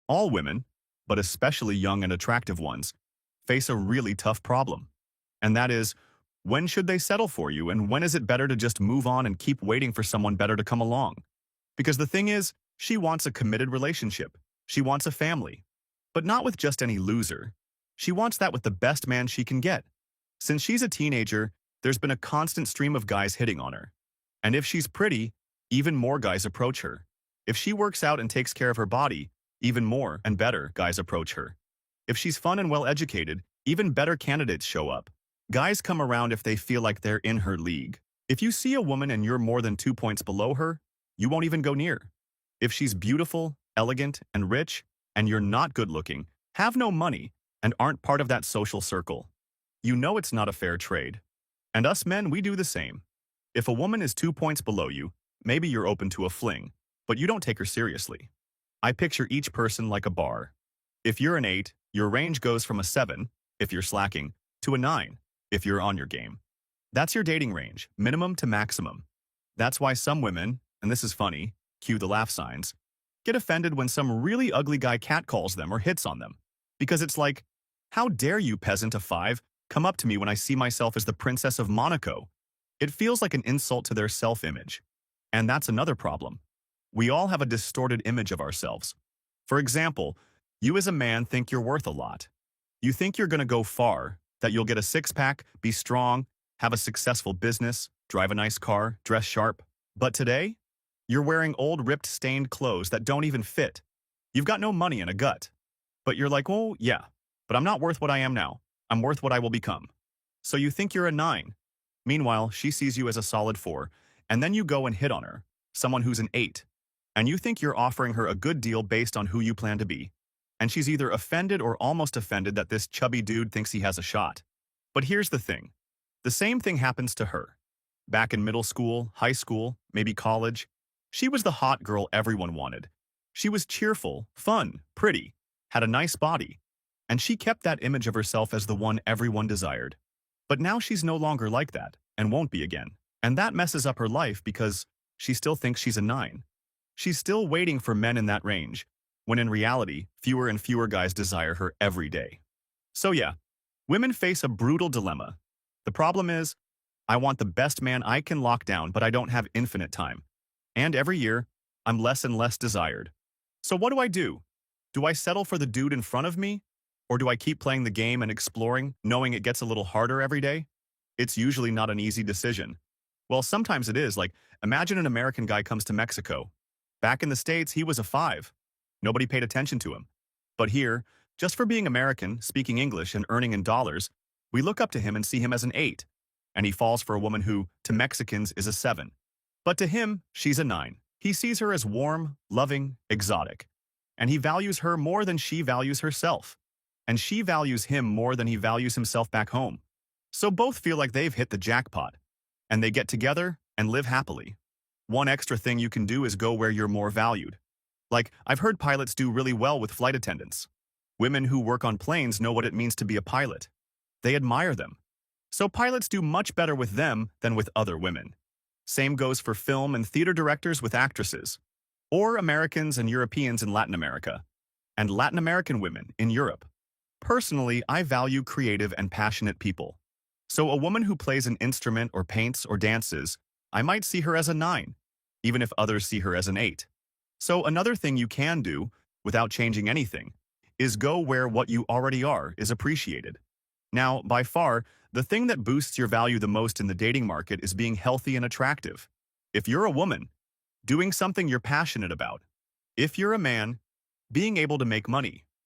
All women, but especially young and attractive ones, face a really tough problem. And that is, when should they settle for you, and when is it better to just move on and keep waiting for someone better to come along? Because the thing is, she wants a committed relationship. She wants a family. But not with just any loser. She wants that with the best man she can get. Since she's a teenager, there's been a constant stream of guys hitting on her. And if she's pretty, even more guys approach her. If she works out and takes care of her body, even more and better guys approach her. If she's fun and well-educated, even better candidates show up. Guys come around if they feel like they're in her league. If you see a woman and you're more than 2 points below her, you won't even go near. If she's beautiful, elegant, and rich, and you're not good-looking, have no money, and aren't part of that social circle, you know it's not a fair trade. And us men, we do the same. If a woman is 2 points below you, maybe you're open to a fling, but you don't take her seriously. I picture each person like a bar. If you're an 8, your range goes from a 7, if you're slacking, to a 9, if you're on your game. That's your dating range, minimum to maximum. That's why some women, and this is funny, cue the laugh signs, get offended when some really ugly guy catcalls them or hits on them. Because it's like, how dare you, peasant of 5, come up to me when I see myself as the Princess of Monaco? It feels like an insult to their self-image. And that's another problem. We all have a distorted image of ourselves. For example, you as a man think you're worth a lot. You think you're going to go far, that you'll get a six-pack, be strong, have a successful business, drive a nice car, dress sharp. But today, you're wearing old, ripped, stained clothes that don't even fit. You've got no money and a gut. But you're like, oh, yeah, but I'm not worth what I am now. I'm worth what I will become. So you think you're a 9. Meanwhile, she sees you as a solid 4, and then you go and hit on her, someone who's an 8. And you think you're offering her a good deal based on who you plan to be. And she's either offended or almost offended that this chubby dude thinks he has a shot. But here's the thing. The same thing happens to her. Back in middle school, high school, maybe college, she was the hot girl everyone wanted. She was cheerful, fun, pretty, had a nice body, and she kept that image of herself as the one everyone desired. But now she's no longer like that, and won't be again. And that messes up her life because she still thinks she's a 9. She's still waiting for men in that range, when in reality, fewer and fewer guys desire her every day. So yeah, women face a brutal dilemma. The problem is, I want the best man I can lock down, but I don't have infinite time. And every year, I'm less and less desired. So what do? Do I settle for the dude in front of me? Or do I keep playing the game and exploring, knowing it gets a little harder every day? It's usually not an easy decision. Well, sometimes it is, like, imagine an American guy comes to Mexico. Back in the States, he was a 5. Nobody paid attention to him. But here, just for being American, speaking English, and earning in dollars, we look up to him and see him as an 8. And he falls for a woman who, to Mexicans, is a 7. But to him, she's a 9. He sees her as warm, loving, exotic. And he values her more than she values herself. And she values him more than he values himself back home. So both feel like they've hit the jackpot. And they get together and live happily. One extra thing you can do is go where you're more valued. Like, I've heard pilots do really well with flight attendants. Women who work on planes know what it means to be a pilot. They admire them. So pilots do much better with them than with other women. Same goes for film and theater directors with actresses. Or Americans and Europeans in Latin America. And Latin American women in Europe. Personally, I value creative and passionate people. So a woman who plays an instrument or paints or dances, I might see her as a 9, even if others see her as an 8. So another thing you can do, without changing anything, is go where what you already are is appreciated. Now, by far, the thing that boosts your value the most in the dating market is being healthy and attractive. If you're a woman, doing something you're passionate about. If you're a man, being able to make money.